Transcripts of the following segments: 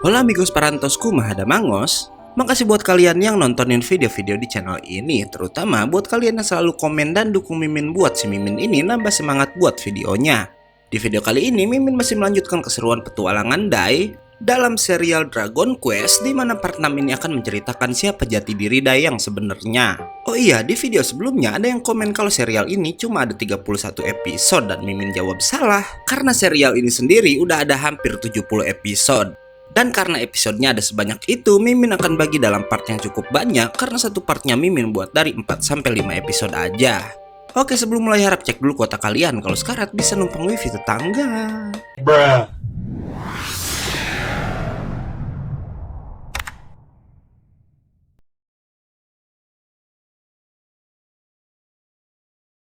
Hola amigos parantosku Mahadamangos. Makasih buat kalian yang nontonin video-video di channel ini, terutama buat kalian yang selalu komen dan dukung Mimin buat si Mimin ini nambah semangat buat videonya. Di video kali ini Mimin masih melanjutkan keseruan petualangan Dai dalam serial Dragon Quest, di mana part 6 ini akan menceritakan siapa jati diri Dai yang sebenarnya. Oh iya, di video sebelumnya ada yang komen kalau serial ini cuma ada 31 episode dan Mimin jawab salah, karena serial ini sendiri udah ada hampir 70 episode. Dan karena episodenya ada sebanyak itu, Mimin akan bagi dalam part yang cukup banyak, karena satu partnya Mimin buat dari 4-5 episode aja. Oke, sebelum mulai harap cek dulu kuota kalian, kalau sekarat bisa numpang wifi tetangga. Bruh.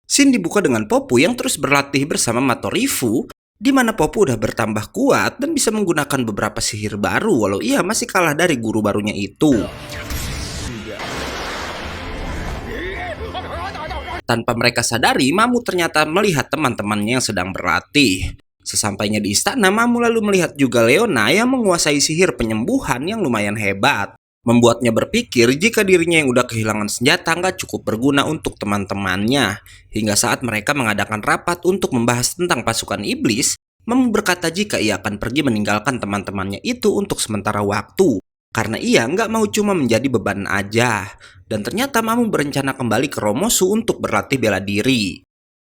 Scene dibuka dengan Popu yang terus berlatih bersama Matorifu, di mana Popu udah bertambah kuat dan bisa menggunakan beberapa sihir baru walau ia masih kalah dari guru barunya itu. Tanpa mereka sadari, Mamu ternyata melihat teman-temannya yang sedang berlatih. Sesampainya di istana, Mamu lalu melihat juga Leona yang menguasai sihir penyembuhan yang lumayan hebat. Membuatnya berpikir jika dirinya yang udah kehilangan senjata nggak cukup berguna untuk teman-temannya. Hingga saat mereka mengadakan rapat untuk membahas tentang pasukan iblis, Mamu berkata jika ia akan pergi meninggalkan teman-temannya itu untuk sementara waktu. Karena ia nggak mau cuma menjadi beban aja. Dan ternyata Mamu berencana kembali ke Romosu untuk berlatih bela diri.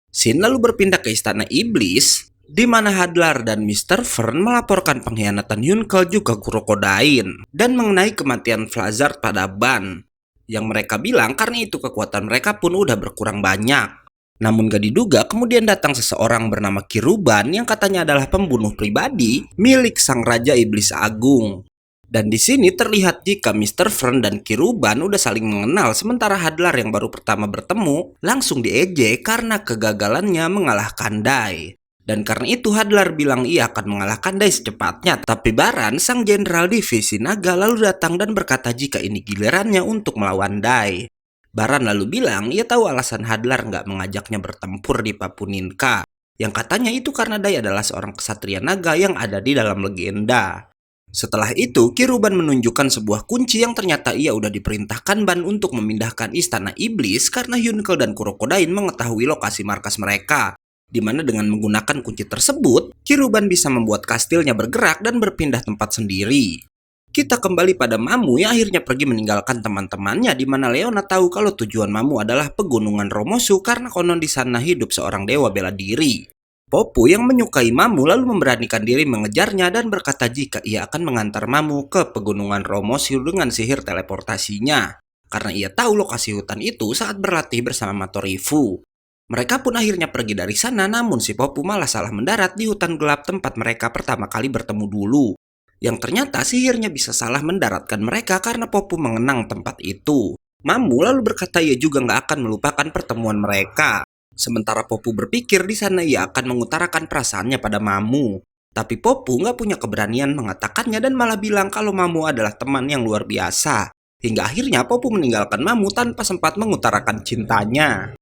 Shin lalu berpindah ke istana iblis, di mana Hadlar dan Mr. Fern melaporkan pengkhianatan Yunkel juga Kurokodain dan mengenai kematian Flazard pada Ban, yang mereka bilang karena itu kekuatan mereka pun udah berkurang banyak. Namun gak diduga kemudian datang seseorang bernama Kiruban yang katanya adalah pembunuh pribadi milik sang Raja Iblis Agung. Dan di sini terlihat jika Mr. Fern dan Kiruban udah saling mengenal, sementara Hadlar yang baru pertama bertemu langsung diejek karena kegagalannya mengalahkan Dai. Dan karena itu Hadlar bilang ia akan mengalahkan Dai secepatnya. Tapi Baran, sang jenderal divisi naga, lalu datang dan berkata jika ini gilirannya untuk melawan Dai. Baran lalu bilang ia tahu alasan Hadlar nggak mengajaknya bertempur di Papuninka, yang katanya itu karena Dai adalah seorang kesatria naga yang ada di dalam legenda. Setelah itu, Kiruban menunjukkan sebuah kunci yang ternyata ia udah diperintahkan Ban untuk memindahkan istana iblis karena Yunkel dan Kurokodain mengetahui lokasi markas mereka. Di mana dengan menggunakan kunci tersebut, Kiruban bisa membuat kastilnya bergerak dan berpindah tempat sendiri. Kita kembali pada Mamu yang akhirnya pergi meninggalkan teman-temannya, di mana Leona tahu kalau tujuan Mamu adalah pegunungan Romosu karena konon di sana hidup seorang dewa bela diri. Popu yang menyukai Mamu lalu memberanikan diri mengejarnya dan berkata jika ia akan mengantar Mamu ke pegunungan Romosu dengan sihir teleportasinya, karena ia tahu lokasi hutan itu saat berlatih bersama Matorifu. Mereka pun akhirnya pergi dari sana, namun si Popu malah salah mendarat di hutan gelap tempat mereka pertama kali bertemu dulu. Yang ternyata sihirnya bisa salah mendaratkan mereka karena Popu mengenang tempat itu. Mamu lalu berkata ia juga nggak akan melupakan pertemuan mereka. Sementara Popu berpikir di sana ia akan mengutarakan perasaannya pada Mamu. Tapi Popu nggak punya keberanian mengatakannya dan malah bilang kalau Mamu adalah teman yang luar biasa. Hingga akhirnya Popu meninggalkan Mamu tanpa sempat mengutarakan cintanya.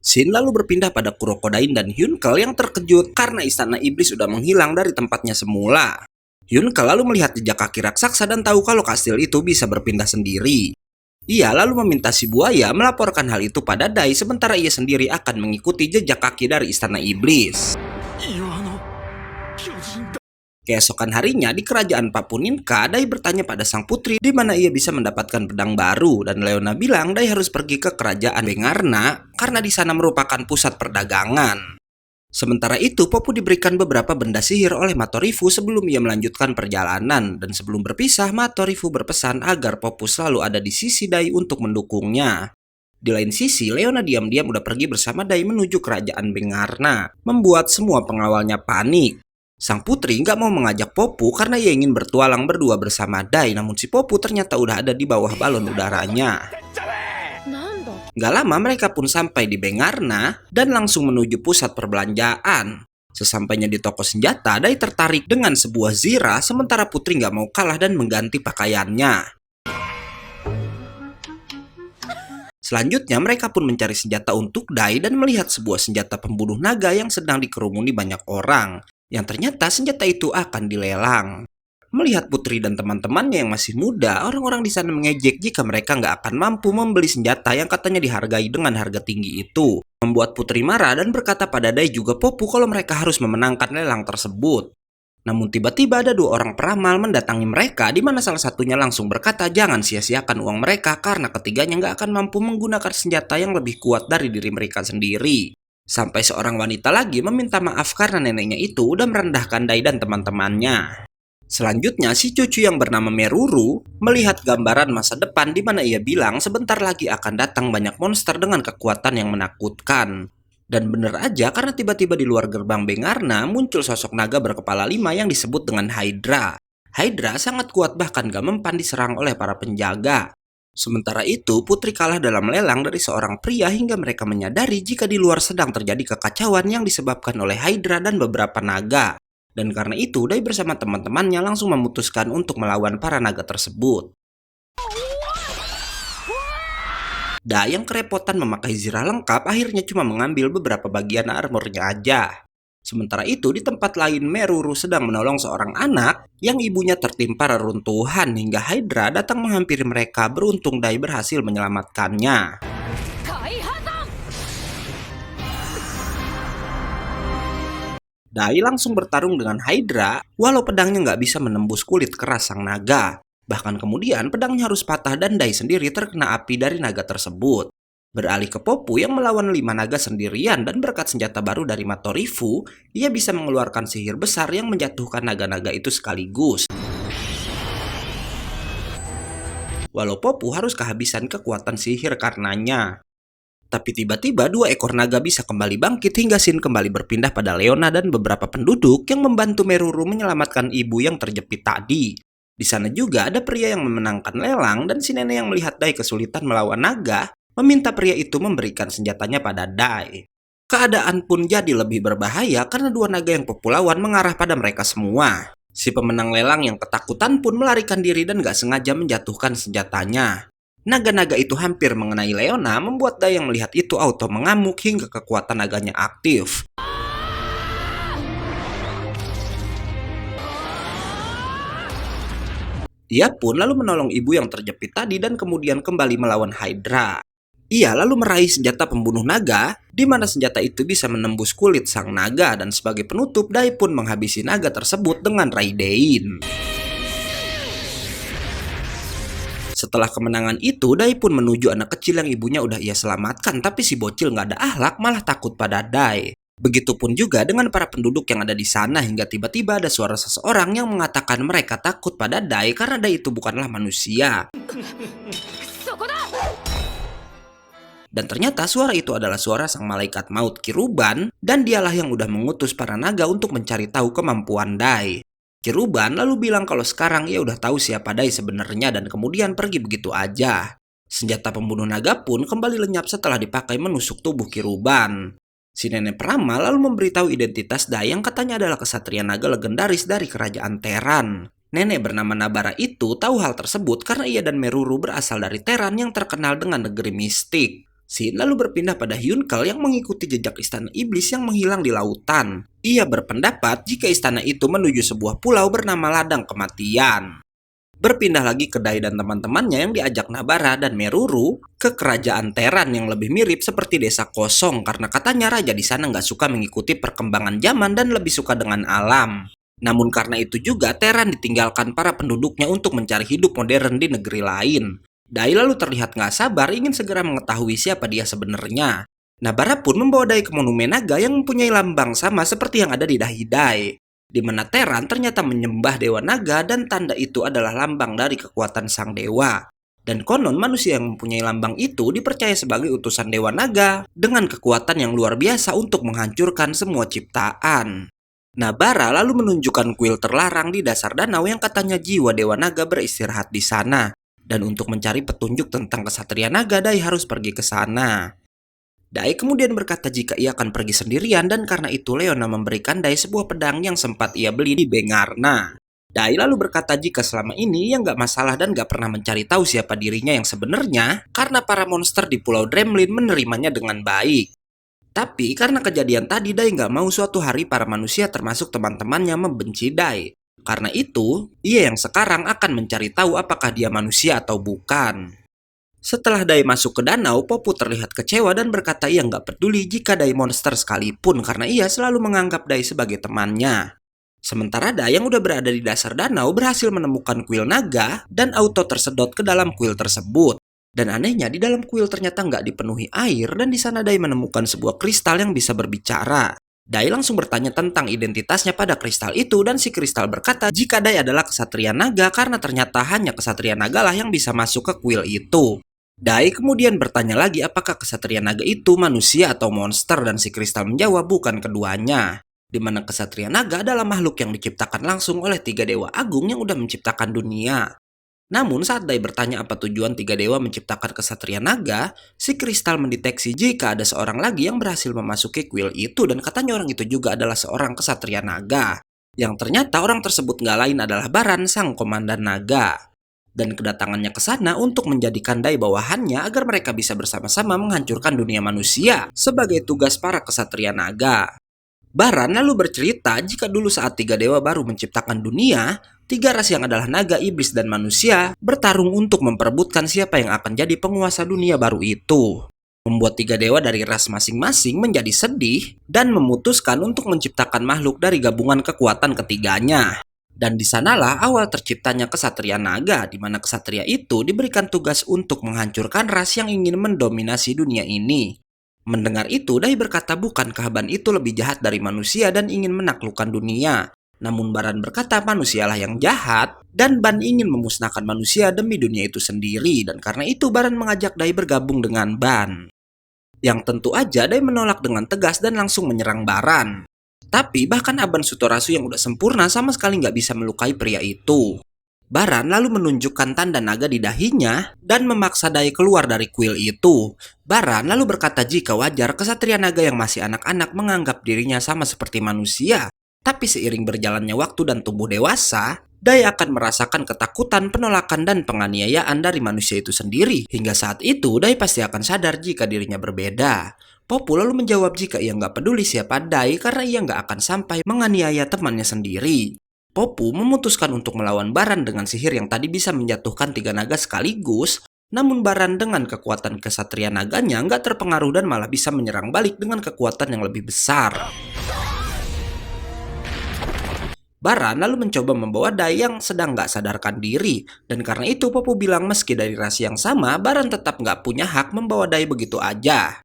Shin lalu berpindah pada Kurokodain dan Yunkel yang terkejut karena istana iblis sudah menghilang dari tempatnya semula. Yunkel lalu melihat jejak kaki raksasa dan tahu kalau kastil itu bisa berpindah sendiri. Ia lalu meminta si buaya melaporkan hal itu pada Dai, sementara ia sendiri akan mengikuti jejak kaki dari istana iblis. Keesokan harinya di kerajaan Papuninka, Dai bertanya pada sang putri di mana ia bisa mendapatkan pedang baru, dan Leona bilang Dai harus pergi ke kerajaan Bengarna karena di sana merupakan pusat perdagangan. Sementara itu, Popu diberikan beberapa benda sihir oleh Matorifu sebelum ia melanjutkan perjalanan, dan sebelum berpisah, Matorifu berpesan agar Popu selalu ada di sisi Dai untuk mendukungnya. Di lain sisi, Leona diam-diam udah pergi bersama Dai menuju kerajaan Bengarna, membuat semua pengawalnya panik. Sang putri nggak mau mengajak Popu karena ia ingin bertualang berdua bersama Dai, namun si Popu ternyata udah ada di bawah balon udaranya. Gak lama mereka pun sampai di Bengarna dan langsung menuju pusat perbelanjaan. Sesampainya di toko senjata, Dai tertarik dengan sebuah zira, sementara putri gak mau kalah dan mengganti pakaiannya. Selanjutnya mereka pun mencari senjata untuk Dai dan melihat sebuah senjata pembunuh naga yang sedang dikerumuni banyak orang. yang ternyata senjata itu akan dilelang. Melihat Putri dan teman-temannya yang masih muda, orang-orang di sana mengejek jika mereka nggak akan mampu membeli senjata yang katanya dihargai dengan harga tinggi itu. Membuat Putri marah dan berkata pada Dai juga Popu kalau mereka harus memenangkan lelang tersebut. Namun tiba-tiba ada dua orang peramal mendatangi mereka, di mana salah satunya langsung berkata jangan sia-siakan uang mereka karena ketiganya nggak akan mampu menggunakan senjata yang lebih kuat dari diri mereka sendiri. Sampai seorang wanita lagi meminta maaf karena neneknya itu udah merendahkan Dai dan teman-temannya. Selanjutnya, si cucu yang bernama Meruru melihat gambaran masa depan di mana ia bilang sebentar lagi akan datang banyak monster dengan kekuatan yang menakutkan. Dan bener aja karena tiba-tiba di luar gerbang Bengarna muncul sosok naga berkepala 5 yang disebut dengan Hydra. Hydra sangat kuat bahkan gak mempan diserang oleh para penjaga. Sementara itu, Putri kalah dalam lelang dari seorang pria hingga mereka menyadari jika di luar sedang terjadi kekacauan yang disebabkan oleh Hydra dan beberapa naga. Dan karena itu, Dai bersama teman-temannya langsung memutuskan untuk melawan para naga tersebut. Dai yang kerepotan memakai zirah lengkap akhirnya cuma mengambil beberapa bagian armornya aja. Sementara itu, di tempat lain Meruru sedang menolong seorang anak yang ibunya tertimpa reruntuhan hingga Hydra datang menghampiri mereka. Beruntung Dai berhasil menyelamatkannya. Dai langsung bertarung dengan Hydra, walau pedangnya nggak bisa menembus kulit keras sang naga. Bahkan kemudian pedangnya harus patah dan Dai sendiri terkena api dari naga tersebut. Beralih ke Popu yang melawan 5 naga sendirian dan berkat senjata baru dari Matorifu, ia bisa mengeluarkan sihir besar yang menjatuhkan naga-naga itu sekaligus. Walau Popu harus kehabisan kekuatan sihir karenanya. Tapi tiba-tiba 2 ekor naga bisa kembali bangkit hingga Shin kembali berpindah pada Leona dan beberapa penduduk yang membantu Meruru menyelamatkan ibu yang terjepit tadi. Di sana juga ada pria yang memenangkan lelang dan si nenek yang melihat Dai kesulitan melawan naga, meminta pria itu memberikan senjatanya pada Dai. Keadaan pun jadi lebih berbahaya karena 2 naga yang Popu lawan mengarah pada mereka semua. Si pemenang lelang yang ketakutan pun melarikan diri dan gak sengaja menjatuhkan senjatanya. Naga-naga itu hampir mengenai Leona, membuat Dai yang melihat itu auto mengamuk hingga kekuatan naganya aktif. Ia pun lalu menolong ibu yang terjepit tadi dan kemudian kembali melawan Hydra. Ia lalu meraih senjata pembunuh naga, di mana senjata itu bisa menembus kulit sang naga dan sebagai penutup Dai pun menghabisi naga tersebut dengan Raidein. Setelah kemenangan itu, Dai pun menuju anak kecil yang ibunya udah ia selamatkan, tapi si bocil nggak ada akhlak malah takut pada Dai. Begitupun juga dengan para penduduk yang ada di sana hingga tiba-tiba ada suara seseorang yang mengatakan mereka takut pada Dai karena Dai itu bukanlah manusia. Dan ternyata suara itu adalah suara sang malaikat maut Kiruban dan dialah yang udah mengutus para naga untuk mencari tahu kemampuan Dai. Kiruban lalu bilang kalau sekarang ia udah tahu siapa Dai sebenarnya dan kemudian pergi begitu aja. Senjata pembunuh naga pun kembali lenyap setelah dipakai menusuk tubuh Kiruban. Si nenek peramal lalu memberitahu identitas Dai yang katanya adalah kesatria naga legendaris dari kerajaan Teran. Nenek bernama Nabara itu tahu hal tersebut karena ia dan Meruru berasal dari Teran yang terkenal dengan negeri mistik. Shin lalu berpindah pada Hyunkal yang mengikuti jejak istana iblis yang menghilang di lautan. Ia berpendapat jika istana itu menuju sebuah pulau bernama Ladang Kematian. Berpindah lagi ke Dai dan teman-temannya yang diajak Nabara dan Meruru ke kerajaan Teran yang lebih mirip seperti desa kosong karena katanya raja di sana nggak suka mengikuti perkembangan zaman dan lebih suka dengan alam. Namun karena itu juga Teran ditinggalkan para penduduknya untuk mencari hidup modern di negeri lain. Dai lalu terlihat nggak sabar ingin segera mengetahui siapa dia sebenarnya. Nabara pun membawa Dai ke monumen naga yang mempunyai lambang sama seperti yang ada di dahi Dai, di mana Teran ternyata menyembah dewa naga dan tanda itu adalah lambang dari kekuatan sang dewa. Dan konon manusia yang mempunyai lambang itu dipercaya sebagai utusan dewa naga dengan kekuatan yang luar biasa untuk menghancurkan semua ciptaan. Nabara lalu menunjukkan kuil terlarang di dasar danau yang katanya jiwa dewa naga beristirahat di sana. Dan untuk mencari petunjuk tentang kesatria naga, Dai harus pergi ke sana. Dai kemudian berkata jika ia akan pergi sendirian dan karena itu Leona memberikan Dai sebuah pedang yang sempat ia beli di Bengarna. Dai lalu berkata jika selama ini ia nggak masalah dan nggak pernah mencari tahu siapa dirinya yang sebenarnya karena para monster di Pulau Dremlin menerimanya dengan baik. Tapi karena kejadian tadi, Dai nggak mau suatu hari para manusia termasuk teman-temannya membenci Dai. Karena itu, ia yang sekarang akan mencari tahu apakah dia manusia atau bukan. Setelah Dai masuk ke danau, Popu terlihat kecewa dan berkata ia nggak peduli jika Dai monster sekalipun karena ia selalu menganggap Dai sebagai temannya. Sementara Dai yang udah berada di dasar danau berhasil menemukan kuil naga dan auto tersedot ke dalam kuil tersebut. Dan anehnya di dalam kuil ternyata nggak dipenuhi air dan di sana Dai menemukan sebuah kristal yang bisa berbicara. Dai langsung bertanya tentang identitasnya pada kristal itu dan si kristal berkata jika Dai adalah kesatria naga karena ternyata hanya kesatria naga lah yang bisa masuk ke kuil itu. Dai kemudian bertanya lagi apakah kesatria naga itu manusia atau monster dan si kristal menjawab bukan keduanya. Di mana kesatria naga adalah makhluk yang diciptakan langsung oleh 3 dewa agung yang udah menciptakan dunia. Namun saat Dai bertanya apa tujuan 3 dewa menciptakan kesatria naga, si kristal mendeteksi jika ada seorang lagi yang berhasil memasuki kuil itu dan katanya orang itu juga adalah seorang kesatria naga. Yang ternyata orang tersebut nggak lain adalah Baran, sang komandan naga. Dan kedatangannya ke sana untuk menjadikan Dai bawahannya agar mereka bisa bersama-sama menghancurkan dunia manusia sebagai tugas para kesatria naga. Baran lalu bercerita jika dulu saat 3 dewa baru menciptakan dunia, 3 ras yang adalah naga, iblis, dan manusia bertarung untuk memperebutkan siapa yang akan jadi penguasa dunia baru itu. Membuat 3 dewa dari ras masing-masing menjadi sedih dan memutuskan untuk menciptakan makhluk dari gabungan kekuatan ketiganya. Dan di sanalah awal terciptanya kesatria naga, di mana kesatria itu diberikan tugas untuk menghancurkan ras yang ingin mendominasi dunia ini. Mendengar itu, Dai berkata bukankah Ban itu lebih jahat dari manusia dan ingin menaklukkan dunia. Namun Baran berkata manusialah yang jahat dan Ban ingin memusnahkan manusia demi dunia itu sendiri. Dan karena itu Baran mengajak Dai bergabung dengan Ban. Yang tentu aja Dai menolak dengan tegas dan langsung menyerang Baran. Tapi bahkan Aban Sutorasu yang udah sempurna sama sekali nggak bisa melukai pria itu. Baran lalu menunjukkan tanda naga di dahinya dan memaksa Dai keluar dari kuil itu. Baran lalu berkata jika wajar kesatria naga yang masih anak-anak menganggap dirinya sama seperti manusia. Tapi seiring berjalannya waktu dan tumbuh dewasa, Dai akan merasakan ketakutan, penolakan, dan penganiayaan dari manusia itu sendiri. Hingga saat itu, Dai pasti akan sadar jika dirinya berbeda. Popu lalu menjawab jika ia nggak peduli siapa Dai karena ia nggak akan sampai menganiaya temannya sendiri. Popu memutuskan untuk melawan Baran dengan sihir yang tadi bisa menjatuhkan 3 naga sekaligus, namun Baran dengan kekuatan kesatria naganya nggak terpengaruh dan malah bisa menyerang balik dengan kekuatan yang lebih besar. Baran lalu mencoba membawa Dai yang sedang nggak sadarkan diri, dan karena itu Popu bilang meski dari ras yang sama, Baran tetap nggak punya hak membawa Dai begitu aja.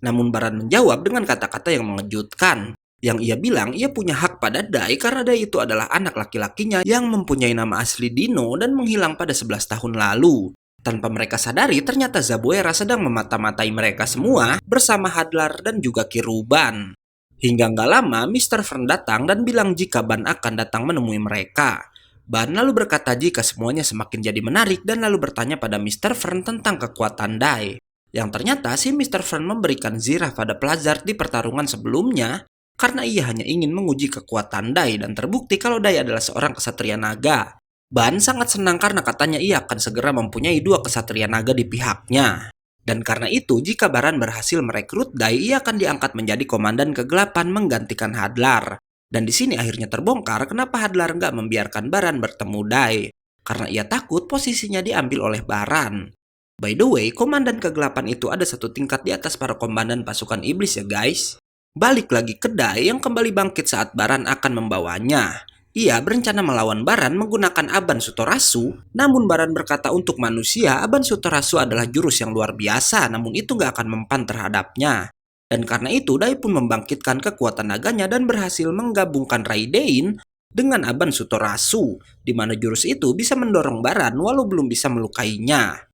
Namun Baran menjawab dengan kata-kata yang mengejutkan. Yang ia bilang ia punya hak pada Dai karena Dai itu adalah anak laki-lakinya yang mempunyai nama asli Dino dan menghilang pada 11 tahun lalu. Tanpa mereka sadari ternyata Zabuera sedang memata-matai mereka semua bersama Hadlar dan juga Kiruban. Hingga nggak lama Mr. Fern datang dan bilang jika Ban akan datang menemui mereka. Ban lalu berkata jika semuanya semakin jadi menarik dan lalu bertanya pada Mr. Fern tentang kekuatan Dai. Yang ternyata si Mr. Fern memberikan zirah pada Plazard di pertarungan sebelumnya karena ia hanya ingin menguji kekuatan Dai dan terbukti kalau Dai adalah seorang kesatria naga. Ban sangat senang karena katanya ia akan segera mempunyai 2 kesatria naga di pihaknya. Dan karena itu jika Baran berhasil merekrut Dai, ia akan diangkat menjadi komandan kegelapan menggantikan Hadlar. Dan di sini akhirnya terbongkar kenapa Hadlar nggak membiarkan Baran bertemu Dai. Karena ia takut posisinya diambil oleh Baran. By the way, komandan kegelapan itu ada 1 tingkat di atas para komandan pasukan iblis ya guys. Balik lagi ke Dai yang kembali bangkit saat Baran akan membawanya. Ia berencana melawan Baran menggunakan Aban Sutorasu, namun Baran berkata untuk manusia, Aban Sutorasu adalah jurus yang luar biasa, namun itu gak akan mempan terhadapnya. Dan karena itu, Dai pun membangkitkan kekuatan naganya dan berhasil menggabungkan Raidein dengan Aban Sutorasu, di mana jurus itu bisa mendorong Baran walau belum bisa melukainya.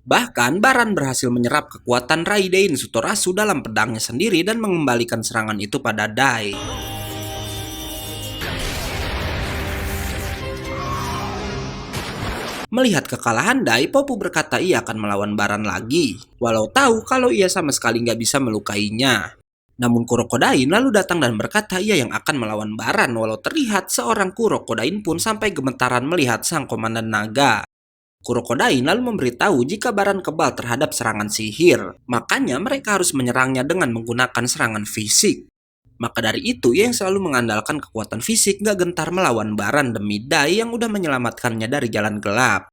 Bahkan Baran berhasil menyerap kekuatan Raidein Sutorasu dalam pedangnya sendiri dan mengembalikan serangan itu pada Dai. Melihat kekalahan Dai, Popu berkata ia akan melawan Baran lagi, walau tahu kalau ia sama sekali nggak bisa melukainya. Namun Kurokodain lalu datang dan berkata ia yang akan melawan Baran walau terlihat seorang Kurokodain pun sampai gemetaran melihat sang komandan naga. Kurokodain lalu memberitahu jika Baran kebal terhadap serangan sihir, makanya mereka harus menyerangnya dengan menggunakan serangan fisik. Maka dari itu, ia yang selalu mengandalkan kekuatan fisik gak gentar melawan Baran demi Dai yang udah menyelamatkannya dari jalan gelap.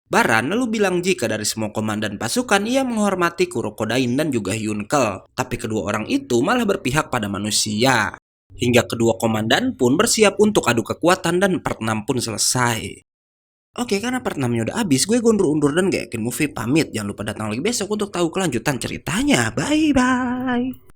Baran lalu bilang jika dari semua komandan pasukan ia menghormati Kurokodain dan juga Yunkel, tapi kedua orang itu malah berpihak pada manusia. Hingga kedua komandan pun bersiap untuk adu kekuatan dan part 6 pun selesai. Oke, karena part 6-nya udah habis, gue undur-undur dan gak yakin movie pamit. Jangan lupa datang lagi besok untuk tahu kelanjutan ceritanya. Bye-bye.